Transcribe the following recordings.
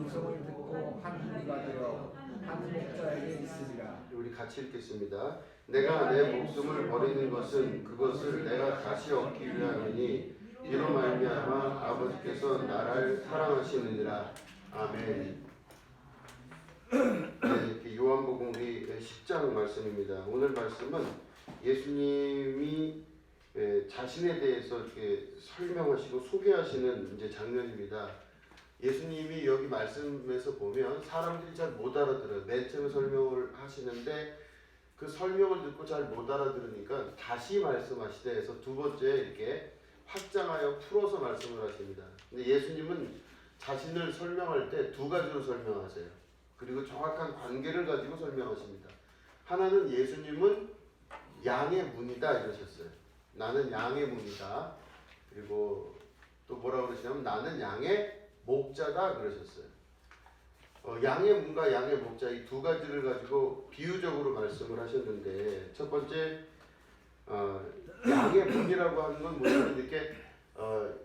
음성을 듣고 한 무리가 되어 한 목자에게 있으리라. 우리 같이 읽겠습니다. 내가 내 목숨을 버리는 것은 그것을 내가 다시 얻기 위함이니 이로 말미암아 아버지께서 나를 사랑하시느니라. 아멘. 네, 요한복음 우리 10장 말씀입니다. 오늘 말씀은 예수님이 자신에 대해서 이렇게 설명하시고 소개하시는 이제 장면입니다. 예수님이 여기 말씀에서 보면 사람들이 잘 못 알아들어요. 맨 처음에 설명을 하시는데 그 설명을 듣고 잘 못 알아들으니까 다시 말씀하시되 해서 두 번째 이렇게 확장하여 풀어서 말씀을 하십니다. 근데 예수님은 자신을 설명할 때 두 가지로 설명하세요. 그리고 정확한 관계를 가지고 설명하십니다. 하나는 예수님은 양의 문이다 이러셨어요. 나는 양의 문이다. 그리고 또 뭐라고 그러시냐면 나는 양의 목자다 그러셨어요. 양의 문과 양의 목자 이 두 가지를 가지고 비유적으로 말씀을 하셨는데 첫 번째 양의 문이라고 하는 건 뭐냐면 이렇게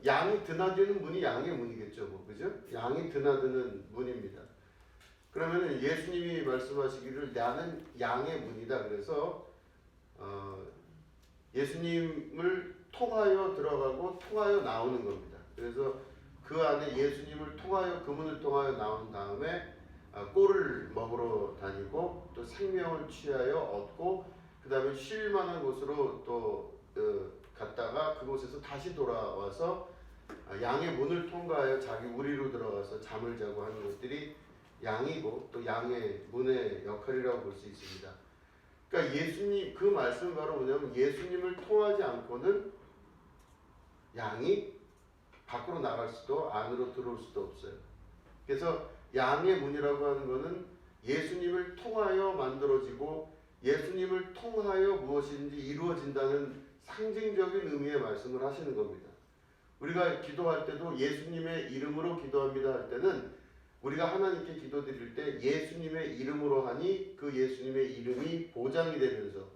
양이 드나드는 문이 양의 문이겠죠, 뭐 그죠? 양이 드나드는 문입니다. 그러면 예수님이 말씀하시기를 나는 양의 문이다. 그래서 예수님을 통하여 들어가고 통하여 나오는 겁니다. 그래서 그 안에 예수님을 통하여 그 문을 통하여 나온 다음에 꼴을 먹으러 다니고 또 생명을 취하여 얻고 그 다음에 쉴 만한 곳으로 또 갔다가 그곳에서 다시 돌아와서 양의 문을 통과하여 자기 우리로 들어가서 잠을 자고 하는 것들이 양이고 또 양의 문의 역할이라고 볼 수 있습니다. 그러니까 예수님 그 말씀은 바로 뭐냐면 예수님을 통하지 않고는 양이 밖으로 나갈 수도 안으로 들어올 수도 없어요. 그래서 양의 문이라고 하는 것은 예수님을 통하여 만들어지고 예수님을 통하여 무엇인지 이루어진다는 상징적인 의미의 말씀을 하시는 겁니다. 우리가 기도할 때도 예수님의 이름으로 기도합니다 할 때는 우리가 하나님께 기도드릴 때 예수님의 이름으로 하니 그 예수님의 이름이 보장이 되면서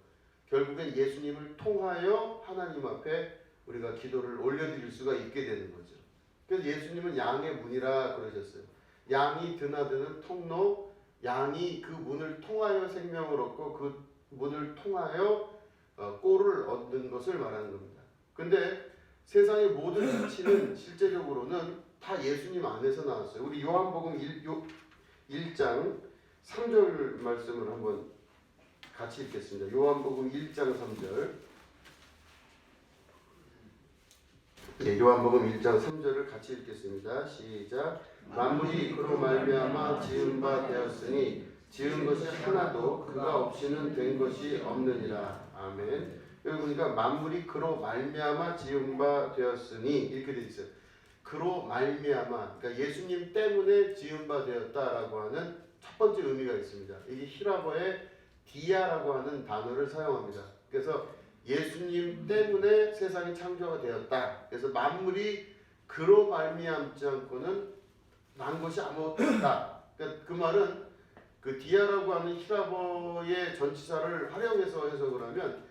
결국엔 예수님을 통하여 하나님 앞에 우리가 기도를 올려드릴 수가 있게 되는 거죠. 그래서 예수님은 양의 문이라 그러셨어요. 양이 드나드는 통로, 양이 그 문을 통하여 생명을 얻고 그 문을 통하여 꼴을 얻는 것을 말하는 겁니다. 근데 세상의 모든 이치는 실제적으로는 다 예수님 안에서 나왔어요. 우리 요한복음 1장 3절 말씀을 한번 같이 읽겠습니다. 요한복음 1장 3절. 예, 요한복음 1장 3절을 같이 읽겠습니다. 시작. 만물이 그로 말미암아 지은 바 되었으니 지은 것이 하나도 그가 없이는 된 것이 없느니라. 아멘. 여기 보니까 만물이 그로 말미암아 지은 바 되었으니 이렇게 되어 있어요. 그로 말미암아, 그러니까 예수님 때문에 지은 바 되었다라고 하는 첫 번째 의미가 있습니다. 이게 히라보의 디아라고 하는 단어를 사용합니다. 그래서 예수님 때문에 세상이 창조가 되었다. 그래서 만물이 그로 말미암지 않고는 난 것이 아무것도 없다. 그러니까 그 말은 그 디아라고 하는 히라보의 전치사를 활용해서 해석을 하면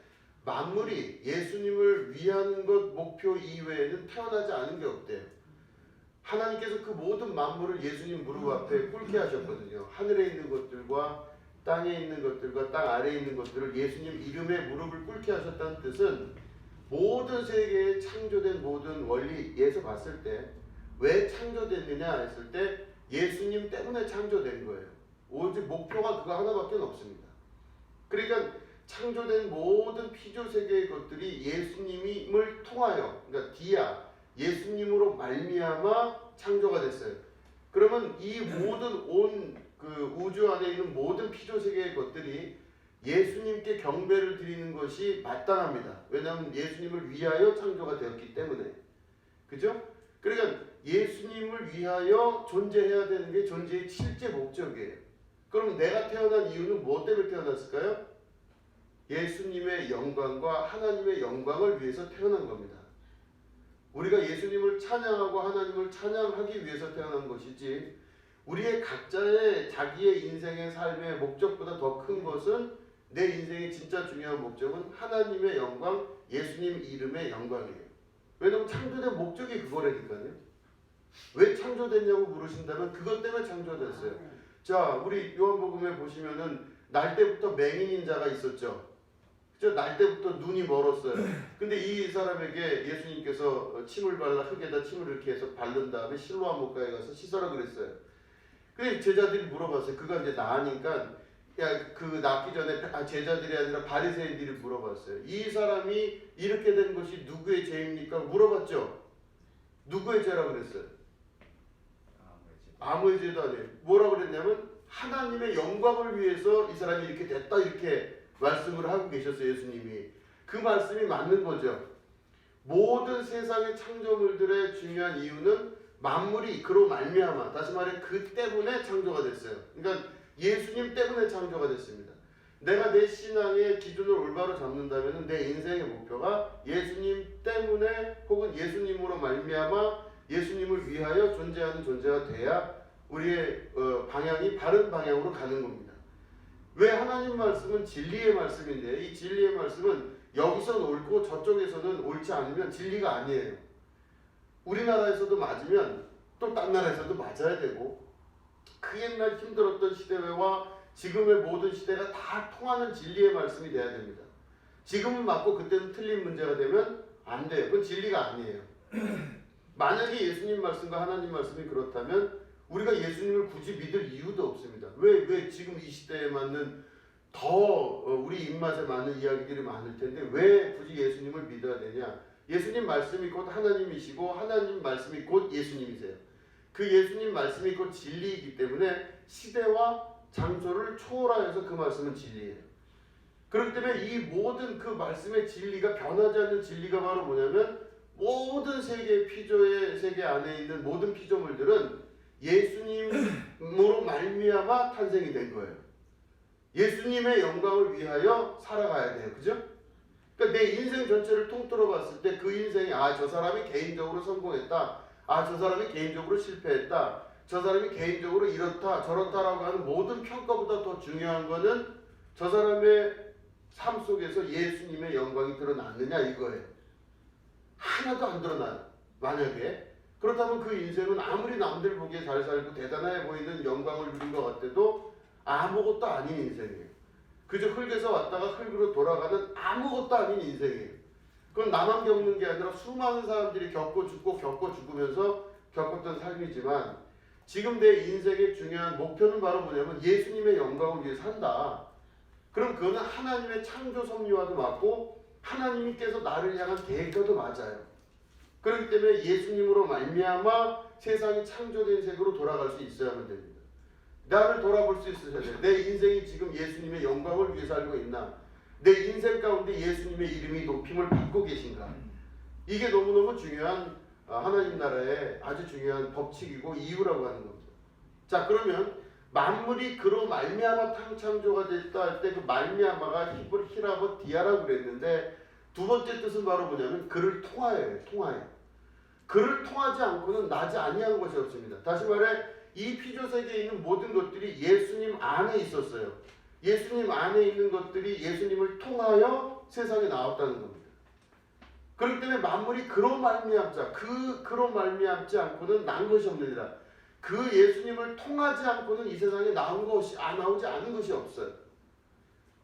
만물이 예수님을 위한 것 목표 이외에는 태어나지 않은 게 없대요. 하나님께서 그 모든 만물을 예수님 무릎 앞에 꿇게 하셨거든요. 하늘에 있는 것들과 땅에 있는 것들과 땅 아래에 있는 것들을 예수님 이름에 무릎을 꿇게 하셨다는 뜻은 모든 세계에 창조된 모든 원리에서 봤을 때 왜 창조됐느냐 했을 때 예수님 때문에 창조된 거예요. 오직 목표가 그거 하나밖에 없습니다. 그러니까 창조된 모든 피조세계의 것들이 예수님을 통하여, 그러니까 디아, 예수님으로 말미암아 창조가 됐어요. 그러면 이 모든 온 그 우주 안에 있는 모든 피조세계의 것들이 예수님께 경배를 드리는 것이 마땅합니다. 왜냐하면 예수님을 위하여 창조가 되었기 때문에. 그죠? 그러니까 예수님을 위하여 존재해야 되는 게 존재의 실제 목적이에요. 그럼 내가 태어난 이유는 무엇 때문에 태어났을까요? 예수님의 영광과 하나님의 영광을 위해서 태어난 겁니다. 우리가 예수님을 찬양하고 하나님을 찬양하기 위해서 태어난 것이지 우리의 각자의 자기의 인생의 삶의 목적보다 더 큰 것은 내 인생의 진짜 중요한 목적은 하나님의 영광, 예수님 이름의 영광이에요. 왜냐하면 창조된 목적이 그거라니까요. 왜 창조됐냐고 물으신다면 그것 때문에 창조됐어요. 자, 우리 요한복음에 보시면은 날 때부터 맹인인 자가 있었죠. 그죠? 날 때부터 눈이 멀었어요. 근데 이 사람에게 예수님께서 침을 발라 흙에다 침을 이렇게 해서 바른 다음에 실로암 목가에 가서 씻어라 그랬어요. 근데 제자들이 물어봤어요. 그가 이제 나으니까 그 낳기 전에 제자들이 아니라 바리새인들이 물어봤어요. 이 사람이 이렇게 된 것이 누구의 죄입니까? 물어봤죠. 누구의 죄라고 그랬어요? 아무의 죄도 아니에요. 뭐라고 그랬냐면 하나님의 영광을 위해서 이 사람이 이렇게 됐다 이렇게 말씀을 하고 계셨어요. 예수님이. 그 말씀이 맞는 거죠. 모든 세상의 창조물들의 중요한 이유는 만물이 그로 말미암아, 다시 말해 그 때문에 창조가 됐어요. 그러니까 예수님 때문에 창조가 됐습니다. 내가 내 신앙의 기준을 올바로 잡는다면 내 인생의 목표가 예수님 때문에 혹은 예수님으로 말미암아 예수님을 위하여 존재하는 존재가 돼야 우리의 방향이 바른 방향으로 가는 겁니다. 왜 하나님 말씀은 진리의 말씀인데 이 진리의 말씀은 여기서는 옳고 저쪽에서는 옳지 않으면 진리가 아니에요. 우리나라에서도 맞으면 또 딴 나라에서도 맞아야 되고 그 옛날 힘들었던 시대와 지금의 모든 시대가 다 통하는 진리의 말씀이 돼야 됩니다. 지금은 맞고 그때는 틀린 문제가 되면 안 돼요. 그건 진리가 아니에요. 만약에 예수님 말씀과 하나님 말씀이 그렇다면 우리가 예수님을 굳이 믿을 이유도 없습니다. 왜 지금 이 시대에 맞는 더 우리 입맛에 맞는 이야기들이 많을 텐데 왜 굳이 예수님을 믿어야 되냐? 예수님 말씀이 곧 하나님이시고 하나님 말씀이 곧 예수님이세요. 그 예수님 말씀이 곧 진리이기 때문에 시대와 장소를 초월하여서 그 말씀은 진리예요. 그렇기 때문에 이 모든 그 말씀의 진리가 변하지 않는 진리가 바로 뭐냐면 모든 세계 피조의 세계 안에 있는 모든 피조물들은 예수님으로 말미암아 탄생이 된 거예요. 예수님의 영광을 위하여 살아가야 돼요. 그죠? 그러니까 내 인생 전체를 통틀어 봤을 때 그 인생이 저 사람이 개인적으로 성공했다. 저 사람이 개인적으로 실패했다. 저 사람이 개인적으로 이렇다 저렇다라고 하는 모든 평가보다 더 중요한 거는 저 사람의 삶 속에서 예수님의 영광이 드러났느냐 이거예요. 하나도 안 드러나요. 만약에 그렇다면 그 인생은 아무리 남들 보기에 잘 살고 대단해 보이는 영광을 누린 것 같아도 아무것도 아닌 인생이에요. 그저 흙에서 왔다가 흙으로 돌아가는 아무것도 아닌 인생이에요. 그건 나만 겪는 게 아니라 수많은 사람들이 겪고 죽고 겪고 죽으면서 겪었던 삶이지만 지금 내 인생의 중요한 목표는 바로 뭐냐면 예수님의 영광을 위해 산다. 그럼 그거는 하나님의 창조 섭리와도 맞고 하나님께서 나를 향한 계획과도 맞아요. 그렇기 때문에 예수님으로 말미암아 세상이 창조된 색으로 돌아갈 수 있어야만 됩니다. 나를 돌아볼 수 있어야 돼요. 내 인생이 지금 예수님의 영광을 위해 살고 있나? 내 인생 가운데 예수님의 이름이 높임을 받고 계신가? 이게 너무너무 중요한 하나님 나라의 아주 중요한 법칙이고 이유라고 하는 겁니다. 자, 그러면 만물이 그로 말미암아 창조가 됐다 할 때 그 말미암아가 히라보 디아라고 그랬는데 두 번째 뜻은 바로 뭐냐면 그를 통하여예요. 통하여. 그를 통하지 않고는 나지 아니한 것이 없습니다. 다시 말해 이 피조 세계에 있는 모든 것들이 예수님 안에 있었어요. 예수님 안에 있는 것들이 예수님을 통하여 세상에 나왔다는 겁니다. 그렇기 때문에 만물이 그로 말미암자 그로 말미암지 않고는 난 것이 없느니라. 그 예수님을 통하지 않고는 이 세상에 나오지 않은 것이 없어요.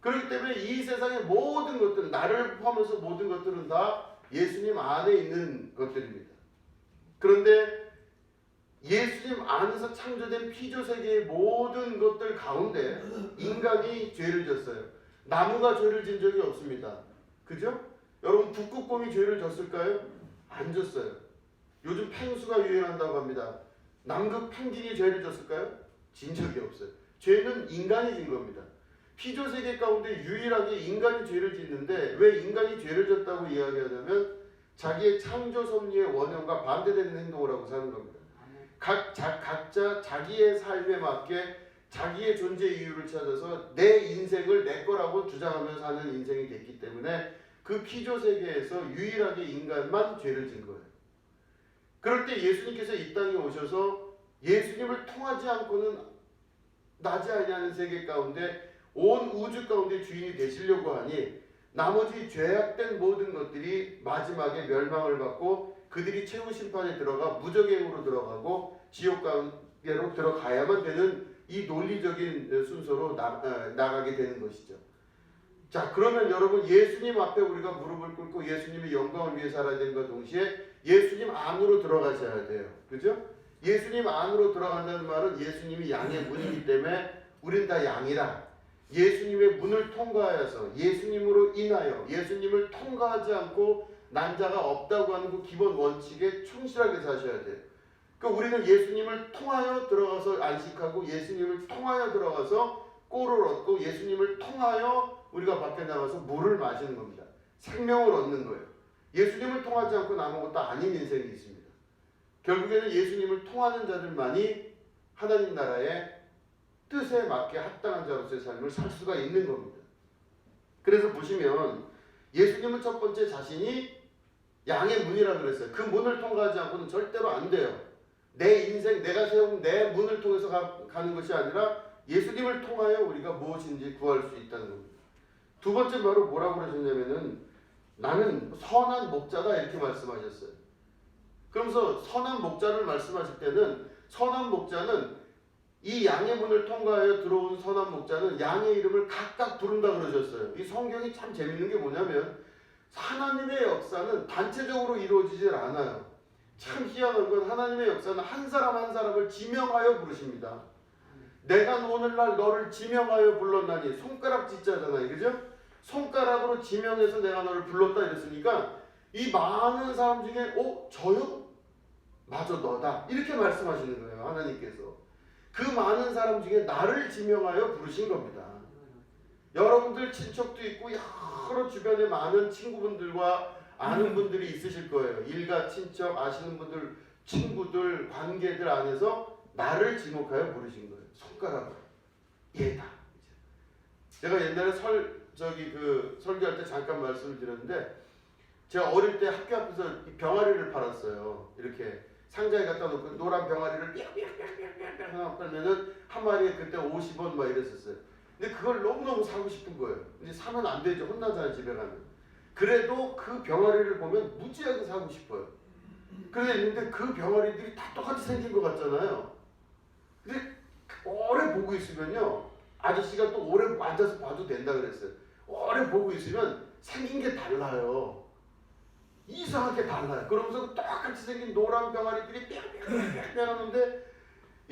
그렇기 때문에 이 세상의 모든 것들은 나를 포함해서 모든 것들은 다 예수님 안에 있는 것들입니다. 그런데 예수님 안에서 창조된 피조세계의 모든 것들 가운데 인간이 죄를 졌어요. 나무가 죄를 진 적이 없습니다. 그죠? 여러분 북극곰이 죄를 졌을까요? 안 졌어요. 요즘 펭수가 유행한다고 합니다. 남극 펭귄이 죄를 졌을까요? 진 적이 없어요. 죄는 인간이 진 겁니다. 피조세계 가운데 유일하게 인간이 죄를 짓는데 왜 인간이 죄를 졌다고 이야기하냐면 자기의 창조 섭리의 원형과 반대되는 행동을 하고 사는 겁니다. 각자 자기의 삶에 맞게 자기의 존재 이유를 찾아서 내 인생을 내 거라고 주장하며 사는 인생이 됐기 때문에 그 피조세계에서 유일하게 인간만 죄를 진 거예요. 그럴 때 예수님께서 이 땅에 오셔서 예수님을 통하지 않고는 나지 아니하는 세계 가운데 온 우주 가운데 주인이 되시려고 하니 나머지 죄악된 모든 것들이 마지막에 멸망을 받고 그들이 최후 심판에 들어가 무적행으로 들어가고 지옥 관계로 들어가야만 되는 이 논리적인 순서로 나가게 되는 것이죠. 자, 그러면 여러분 예수님 앞에 우리가 무릎을 꿇고 예수님의 영광을 위해 살아야 되는 것과 동시에 예수님 안으로 들어가셔야 돼요. 그죠? 예수님 안으로 들어간다는 말은 예수님이 양의 문이기 때문에 우린 다 양이라 예수님의 문을 통과하여서 예수님으로 인하여 예수님을 통과하지 않고 난 자가 없다고 하는 그 기본 원칙에 충실하게 사셔야 돼요. 그러니까 우리는 예수님을 통하여 들어가서 안식하고 예수님을 통하여 들어가서 꼴을 얻고 예수님을 통하여 우리가 밖에 나가서 물을 마시는 겁니다. 생명을 얻는 거예요. 예수님을 통하지 않고 아무것도 아닌 인생이 있습니다. 결국에는 예수님을 통하는 자들만이 하나님 나라의 뜻에 맞게 합당한 자로서의 삶을 살 수가 있는 겁니다. 그래서 보시면 예수님은 첫 번째 자신이 양의 문이라고 그랬어요. 그 문을 통과하지 않고는 절대로 안 돼요. 내 인생, 내가 세운 내 문을 통해서 가는 것이 아니라 예수님을 통하여 우리가 무엇인지 구할 수 있다는 겁니다. 두 번째 바로 뭐라고 그러셨냐면은 나는 선한 목자다 이렇게 말씀하셨어요. 그러면서 선한 목자를 말씀하실 때는 선한 목자는 이 양의 문을 통과하여 들어온 선한 목자는 양의 이름을 각각 부른다 그러셨어요. 이 성경이 참 재밌는 게 뭐냐면 하나님의 역사는 단체적으로 이루어지질 않아요. 참 희한한 건 하나님의 역사는 한 사람 한 사람을 지명하여 부르십니다. 내가 오늘날 너를 지명하여 불렀나니 손가락 짓자잖아요. 그죠? 손가락으로 지명해서 내가 너를 불렀다 이랬으니까 이 많은 사람 중에 저요? 맞아 너다. 이렇게 말씀하시는 거예요. 하나님께서. 그 많은 사람 중에 나를 지명하여 부르신 겁니다. 여러분들 친척도 있고 여러 주변에 많은 친구분들과 아는 분들이 있으실 거예요. 일가 친척 아시는 분들 친구들 관계들 안에서 나를 지목하여 부르신 거예요. 손가락으로 얘다. 제가 옛날에 설교할 때 잠깐 말씀을 드렸는데 제가 어릴 때 학교 앞에서 병아리를 팔았어요. 이렇게 상자에 갖다 놓고 노란 병아리를 삐약삐약삐약삐약 팔면은 한 마리에 그때 50원 막 이랬었어요. 근데 그걸 너무너무 사고 싶은 거예요. 근데 사면 안 되죠. 혼나잖아요 집에 가면. 그래도 그 병아리를 보면 무지하게 사고 싶어요. 그랬는데 그 병아리들이 다 똑같이 생긴 것 같잖아요. 근데 오래 보고 있으면요. 아저씨가 또 오래 앉아서 봐도 된다 그랬어요. 오래 보고 있으면 생긴 게 달라요. 이상하게 달라요. 그러면서 똑같이 생긴 노란 병아리들이 빽빽빽빽 하는데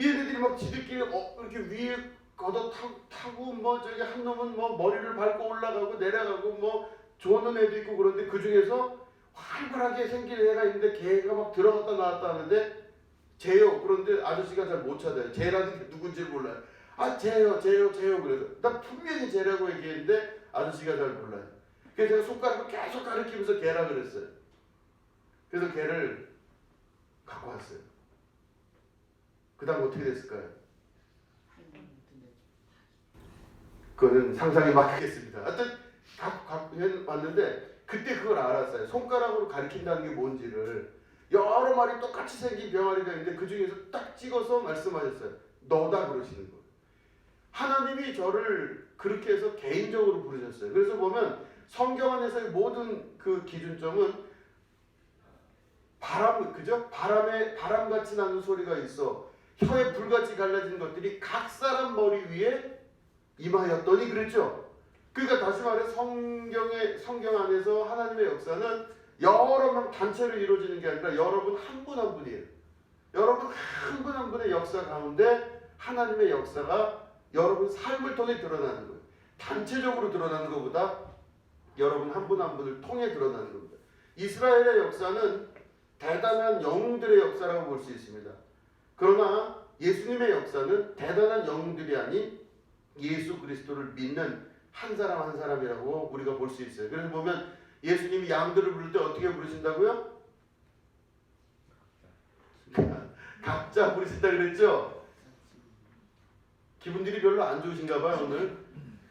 얘네들이 막 지들끼리 이렇게 위에 걷어 타고 뭐 저기 한 놈은 뭐 머리를 밟고 올라가고 내려가고 뭐 조는 애도 있고 그런데 그 중에서 활발하게 생긴 애가 있는데 걔가 막 들어갔다 나왔다 하는데 쟤요. 그런데 아저씨가 잘 못 찾아요. 쟤라는 게 누군지 몰라요. 아 쟤요 그래서 나 분명히 쟤라고 얘기했는데 아저씨가 잘 몰라요. 그래서 제가 손가락을 계속 가리키면서 걔라 그랬어요. 그래서 걔를 갖고 왔어요. 그 다음 어떻게 됐을까요? 그거는 상상이 막히겠습니다. 하여튼 갖고 왔는데 그때 그걸 알았어요. 손가락으로 가리킨다는 게 뭔지를. 여러 마리 똑같이 생긴 병아리가 있는데 그 중에서 딱 찍어서 말씀하셨어요. 너다 그러시는 거예요. 하나님이 저를 그렇게 해서 개인적으로 부르셨어요. 그래서 보면 성경 안에서의 모든 그 기준점은 바람같이 나는 소리가 있어. 혀에 불같이 갈라진 것들이 각 사람 머리 위에 임하였더니 그랬죠. 그러니까 다시 말해 성경 안에서 하나님의 역사는 여러 명 단체로 이루어지는 게 아니라 여러분 한 분 한 분이에요. 여러분 한 분 한 분의 역사 가운데 하나님의 역사가 여러분 삶을 통해 드러나는 거예요. 단체적으로 드러나는 것보다 여러분 한 분 한 분을 통해 드러나는 겁니다. 이스라엘의 역사는 대단한 영웅들의 역사라고 볼 수 있습니다. 그러나 예수님의 역사는 대단한 영웅들이 아닌 예수 그리스도를 믿는 한 사람 한 사람이라고 우리가 볼 수 있어요. 그래서 보면 예수님이 양들을 부를 때 어떻게 부르신다고요? 각자 부르신다 그랬죠? 기분들이 별로 안 좋으신가 봐요 오늘.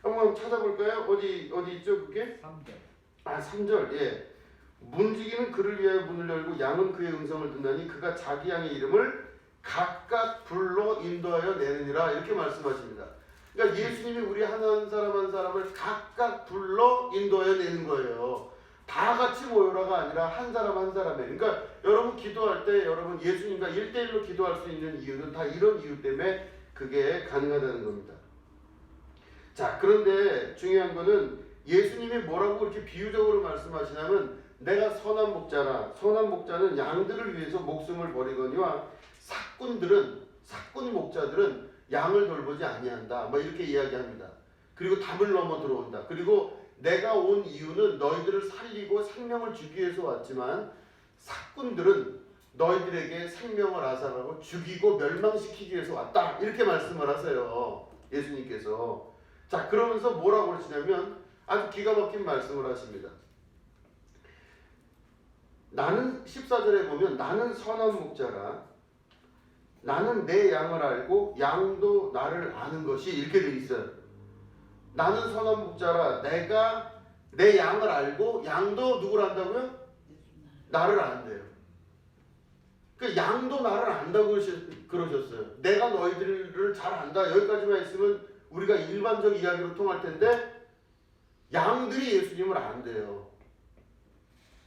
한번 찾아볼까요? 어디 있죠 그게? 3절. 3절. 예. 문지기는 그를 위하여 문을 열고 양은 그의 음성을 듣나니 그가 자기 양의 이름을 각각 불러 인도하여 내느니라 이렇게 말씀하십니다. 그러니까 예수님이 우리 한 사람 한 사람을 각각 불러 인도하여 내는 거예요. 다 같이 모여라가 아니라 한 사람 한 사람에. 그러니까 여러분 기도할 때 여러분 예수님과 1대1로 기도할 수 있는 이유는 다 이런 이유 때문에 그게 가능하다는 겁니다. 자, 그런데 중요한 거는 예수님이 뭐라고 그렇게 비유적으로 말씀하시냐면 내가 선한 목자라. 선한 목자는 양들을 위해서 목숨을 버리거니와 사꾼 목자들은 양을 돌보지 아니한다. 뭐 이렇게 이야기합니다. 그리고 담을 넘어 들어온다. 그리고 내가 온 이유는 너희들을 살리고 생명을 주기 위해서 왔지만 사꾼들은 너희들에게 생명을 앗아가고 죽이고 멸망시키기 위해서 왔다. 이렇게 말씀을 하세요. 예수님께서. 자, 그러면서 뭐라고 그러시냐면 아주 기가 막힌 말씀을 하십니다. 나는 14절에 보면 나는 선한 목자라. 나는 내 양을 알고 양도 나를 아는 것이 이렇게 돼 있어요. 나는 선한 목자라. 내가 내 양을 알고 양도 누구를 안다고요? 나를 안대요. 그 양도 나를 안다고 그러셨어요. 내가 너희들을 잘 안다. 여기까지만 있으면 우리가 일반적 이야기로 통할 텐데 양들이 예수님을 안대요.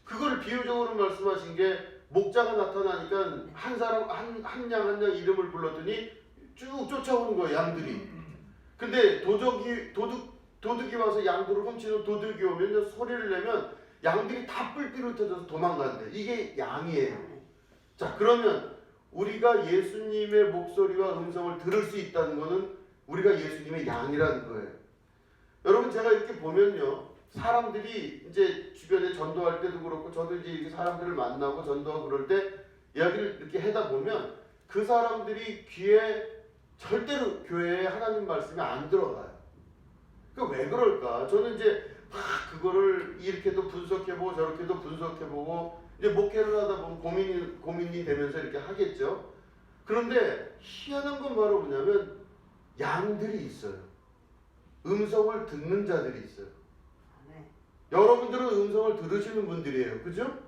그걸 비유적으로 말씀하신 게 목자가 나타나니까 한 사람 한 양 한 양 이름을 불렀더니 쭉 쫓아오는 거예요. 양들이. 근데 도둑이 와서 양들을 훔치는 도둑이 오면 소리를 내면 양들이 다 뿔뿔이 흩어져서 도망간대. 이게 양이에요. 자, 그러면 우리가 예수님의 목소리와 음성을 들을 수 있다는 것은 우리가 예수님의 양이라는 거예요. 여러분 제가 이렇게 보면요. 사람들이 이제 주변에 전도할 때도 그렇고 저도 이제 이렇게 사람들을 만나고 전도하고 그럴 때 이야기를 이렇게 하다 보면 그 사람들이 귀에 절대로 교회에 하나님 말씀이 안 들어가요. 그 왜 그럴까? 저는 이제 막 그거를 이렇게도 분석해보고 저렇게도 분석해보고 이제 목회를 하다 보면 고민이 되면서 이렇게 하겠죠. 그런데 희한한 건 바로 뭐냐면 양들이 있어요. 음성을 듣는 자들이 있어요. 여러분들은 음성을 들으시는 분들이에요. 그죠?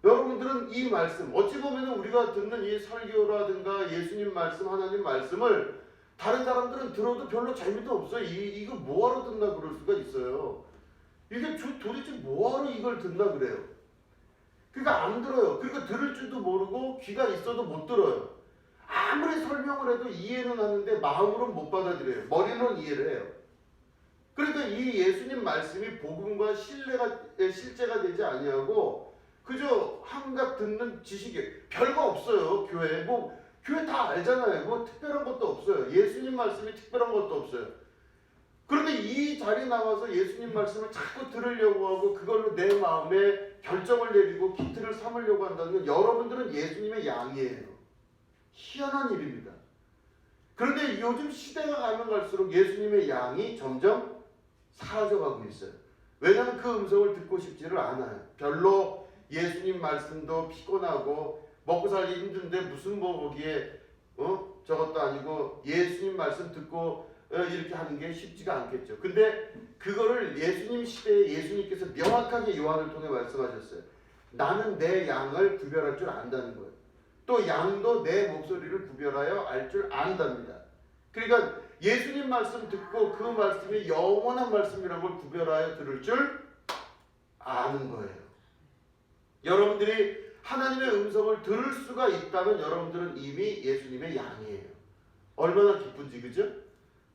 여러분들은 이 말씀, 어찌 보면 우리가 듣는 이 설교라든가 예수님 말씀, 하나님 말씀을 다른 사람들은 들어도 별로 재미도 없어요. 이거 뭐하러 듣나 그럴 수가 있어요. 이게 도대체 뭐하러 이걸 듣나 그래요. 그러니까 안 들어요. 그러니까 들을 줄도 모르고 귀가 있어도 못 들어요. 아무리 설명을 해도 이해는 하는데 마음으로는 못 받아들여요. 머리로는 이해를 해요. 그러니까 이 예수님 말씀이 복음과 실제가 되지 아니하고 그저 한갓 듣는 지식이 별거 없어요. 교회 다 알잖아요. 뭐 특별한 것도 없어요. 예수님 말씀이 특별한 것도 없어요. 그런데 이 자리에 나와서 예수님 말씀을 자꾸 들으려고 하고 그걸로 내 마음에 결정을 내리고 기틀을 삼으려고 한다는 건 여러분들은 예수님의 양이에요. 희한한 일입니다. 그런데 요즘 시대가 가면 갈수록 예수님의 양이 점점 사라져가고 있어요. 왜냐하면 그 음성을 듣고 싶지를 않아요. 별로 예수님 말씀도 피곤하고 먹고 살기 힘든데 무슨 뭐 거기에 저것도 아니고 예수님 말씀 듣고 이렇게 하는 게 쉽지가 않겠죠. 근데 그거를 예수님 시대에 예수님께서 명확하게 요한을 통해 말씀하셨어요. 나는 내 양을 구별할 줄 안다는 거예요. 또 양도 내 목소리를 구별하여 알 줄 안답니다. 그러니까 예수님 말씀 듣고 그 말씀이 영원한 말씀이라는 걸 구별하여 들을 줄 아는 거예요. 여러분들이 하나님의 음성을 들을 수가 있다면 여러분들은 이미 예수님의 양이에요. 얼마나 기쁜지, 그죠?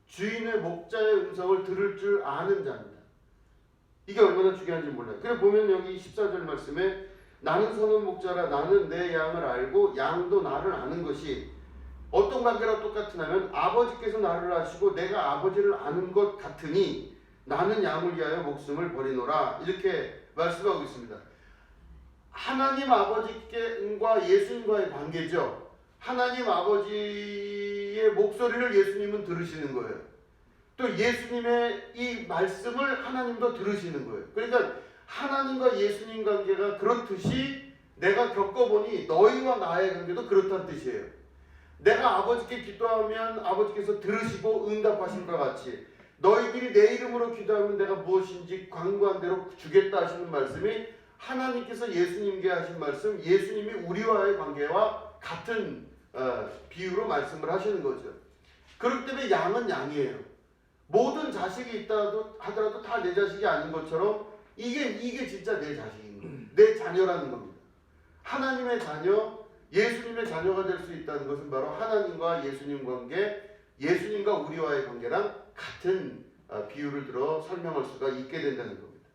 주인의 목자의 음성을 들을 줄 아는 자입니다. 이게 얼마나 중요한지 몰라요. 그래 보면 여기 14절 말씀에 나는 선한 목자라. 나는 내 양을 알고 양도 나를 아는 것이 어떤 관계랑 똑같으냐면 아버지께서 나를 아시고 내가 아버지를 아는 것 같으니 나는 양을 위하여 목숨을 버리노라. 이렇게 말씀하고 있습니다. 하나님 아버지과 예수님과의 관계죠. 하나님 아버지의 목소리를 예수님은 들으시는 거예요. 또 예수님의 이 말씀을 하나님도 들으시는 거예요. 그러니까 하나님과 예수님 관계가 그렇듯이 내가 겪어보니 너희와 나의 관계도 그렇다는 뜻이에요. 내가 아버지께 기도하면 아버지께서 들으시고 응답하심과 같이 너희들이 내 이름으로 기도하면 내가 무엇인지 간구한 대로 주겠다 하시는 말씀이 하나님께서 예수님께 하신 말씀, 예수님이 우리와의 관계와 같은 비유로 말씀을 하시는 거죠. 그렇기 때문에 양은 양이에요. 모든 자식이 있다 하더라도 다 내 자식이 아닌 것처럼 이게 진짜 내 자식인 거예요. 내 자녀라는 겁니다. 하나님의 자녀, 예수님의 자녀가 될 수 있다는 것은 바로 하나님과 예수님 관계, 예수님과 우리와의 관계랑 같은 비유를 들어 설명할 수가 있게 된다는 겁니다.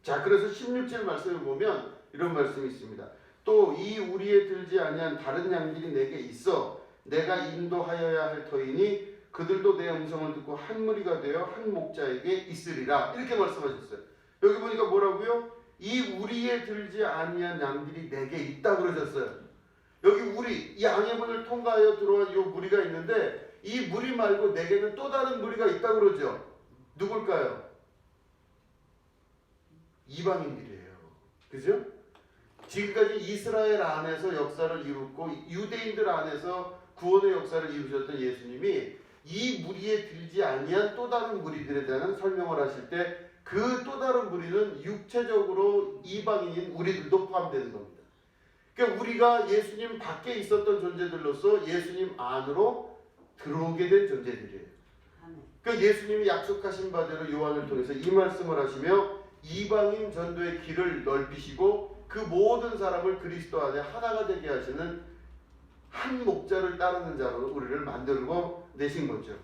자, 그래서 16절 말씀을 보면 이런 말씀이 있습니다. 또 이 우리에 들지 아니한 다른 양들이 내게 있어 내가 인도하여야 할 터이니 그들도 내 음성을 듣고 한 무리가 되어 한 목자에게 있으리라. 이렇게 말씀하셨어요. 여기 보니까 뭐라고요? 이 우리에 들지 아니한 양들이 내게 있다 그러셨어요. 여기 우리, 이 양해문을 통과하여 들어온 이 무리가 있는데 이 무리 말고 내게는 또 다른 무리가 있다 그러죠. 누굴까요? 이방인들이에요. 그죠? 지금까지 이스라엘 안에서 역사를 이뤘고 유대인들 안에서 구원의 역사를 이루셨던 예수님이 이 무리에 들지 아니한 또 다른 무리들에 대한 설명을 하실 때 그 또 다른 무리는 육체적으로 이방인인 우리들도 포함되는 겁니다. 그러니까 우리가 예수님 밖에 있었던 존재들로서 예수님 안으로 들어오게 된 존재들이에요. 그러니까 예수님이 약속하신 바대로 요한을 통해서 이 말씀을 하시며 이방인 전도의 길을 넓히시고 그 모든 사람을 그리스도 안에 하나가 되게 하시는 한 목자를 따르는 자로 우리를 만들고 내신 거죠.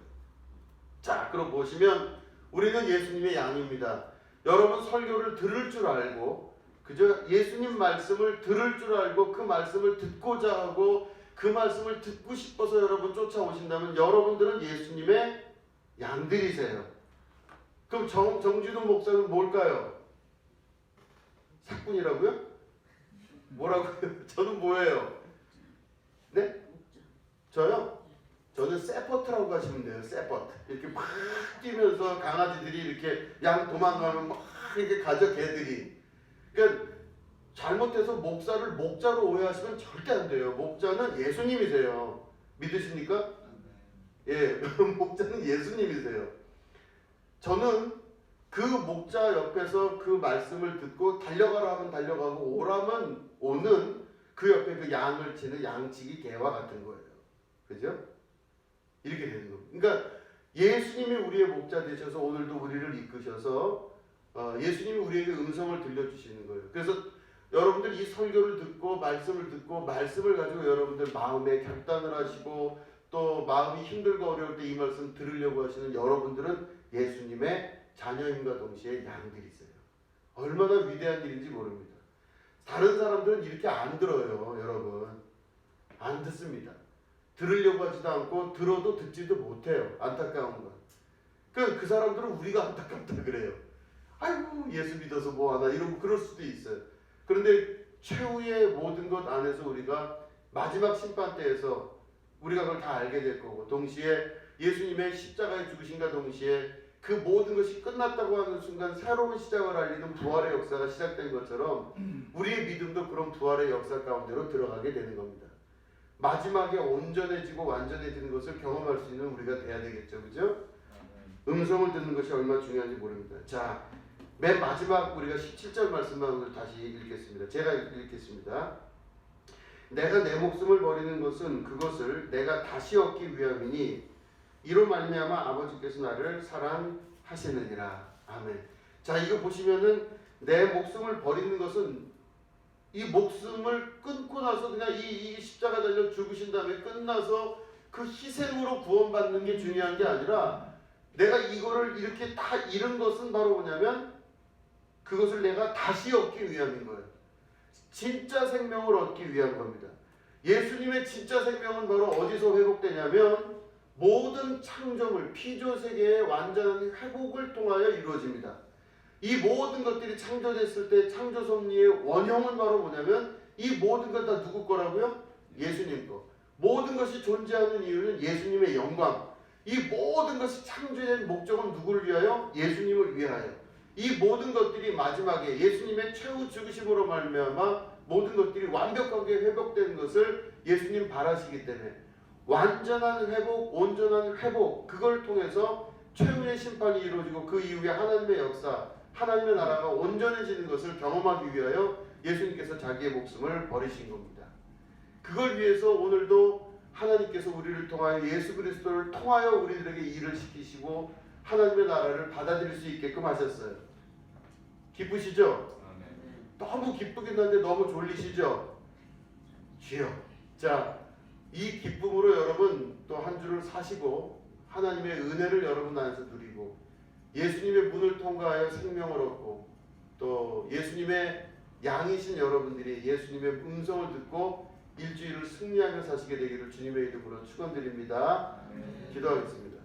자, 그럼 보시면 우리는 예수님의 양입니다. 여러분 설교를 들을 줄 알고 그저 예수님 말씀을 들을 줄 알고 그 말씀을 듣고자 하고 그 말씀을 듣고 싶어서 여러분 쫓아오신다면 여러분들은 예수님의 양들이세요. 그럼 정진우 목사는 뭘까요? 사꾼이라고요? 뭐라고요? 저는 뭐예요? 네? 저요? 저는 세퍼트라고 하시면 돼요. 세퍼트. 이렇게 막 뛰면서 강아지들이 이렇게 양 도망가면 막 이렇게 가죠. 개들이. 그러니까 잘못해서 목사를 목자로 오해하시면 절대 안 돼요. 목자는 예수님이세요. 믿으십니까? 예, 목자는 예수님이세요. 저는 그 목자 옆에서 그 말씀을 듣고 달려가라 하면 달려가고 오라면 오는 그 옆에 그 양을 치는 양치기 개와 같은 거예요. 그죠? 이렇게 되는 겁니다. 그러니까 예수님이 우리의 목자 되셔서 오늘도 우리를 이끄셔서 예수님이 우리에게 음성을 들려주시는 거예요. 그래서 여러분들 이 설교를 듣고 말씀을 가지고 여러분들 마음에 결단을 하시고 또 마음이 힘들고 어려울 때 이 말씀 들으려고 하시는 여러분들은 예수님의 자녀임과 동시에 양들이세요. 얼마나 위대한 일인지 모릅니다. 다른 사람들은 이렇게 안 들어요. 여러분 안 듣습니다. 들으려고 하지도 않고 들어도 듣지도 못해요. 안타까운 건. 그 사람들은 우리가 안타깝다 그래요. 아이고 예수 믿어서 뭐하나 이러고 그럴 수도 있어요. 그런데 최후의 모든 것 안에서 우리가 마지막 심판대에서 우리가 그걸 다 알게 될 거고 동시에 예수님의 십자가에 죽으신과 동시에 그 모든 것이 끝났다고 하는 순간 새로운 시작을 알리는 부활의 역사가 시작된 것처럼 우리의 믿음도 그런 부활의 역사 가운데로 들어가게 되는 겁니다. 마지막에 온전해지고 완전해지는 것을 경험할 수 있는 우리가 돼야 되겠죠. 그죠? 음성을 듣는 것이 얼마나 중요한지 모릅니다. 자, 맨 마지막 우리가 17절 말씀만 오늘 다시 읽겠습니다. 제가 읽겠습니다. 내가 내 목숨을 버리는 것은 그것을 내가 다시 얻기 위함이니 이로 말미암아 아버지께서 나를 사랑하시느니라. 아멘. 자, 이거 보시면은 내 목숨을 버리는 것은 이 목숨을 끊고 나서 그냥 이 십자가 달려 죽으신 다음에 끝나서 그 희생으로 구원받는 게 중요한 게 아니라 내가 이거를 이렇게 다 잃은 것은 바로 뭐냐면 그것을 내가 다시 얻기 위함인 거예요. 진짜 생명을 얻기 위한 겁니다. 예수님의 진짜 생명은 바로 어디서 회복되냐면 모든 창조물, 피조세계의 완전한 회복을 통하여 이루어집니다. 이 모든 것들이 창조됐을 때 창조 섭리의 원형은 바로 뭐냐면 이 모든 것 다 누구 거라고요? 예수님 거. 모든 것이 존재하는 이유는 예수님의 영광. 이 모든 것이 창조된 목적은 누구를 위하여? 예수님을 위하여. 이 모든 것들이 마지막에 예수님의 최후 죽으심으로 말미암아 모든 것들이 완벽하게 회복되는 것을 예수님 바라시기 때문에 완전한 회복, 온전한 회복 그걸 통해서 최후의 심판이 이루어지고 그 이후에 하나님의 역사 하나님의 나라가 온전해지는 것을 경험하기 위하여 예수님께서 자기의 목숨을 버리신 겁니다. 그걸 위해서 오늘도 하나님께서 우리를 통하여 예수 그리스도를 통하여 우리들에게 일을 시키시고 하나님의 나라를 받아들일 수 있게끔 하셨어요. 기쁘시죠? 너무 기쁘긴 한데 너무 졸리시죠? 주여. 자, 이 기쁨으로 여러분 또 한 주를 사시고 하나님의 은혜를 여러분 안에서 누리고 예수님의 문을 통과하여 생명을 얻고 또 예수님의 양이신 여러분들이 예수님의 음성을 듣고 일주일을 승리하며 사시게 되기를 주님의 이름으로 축원드립니다. 기도하겠습니다.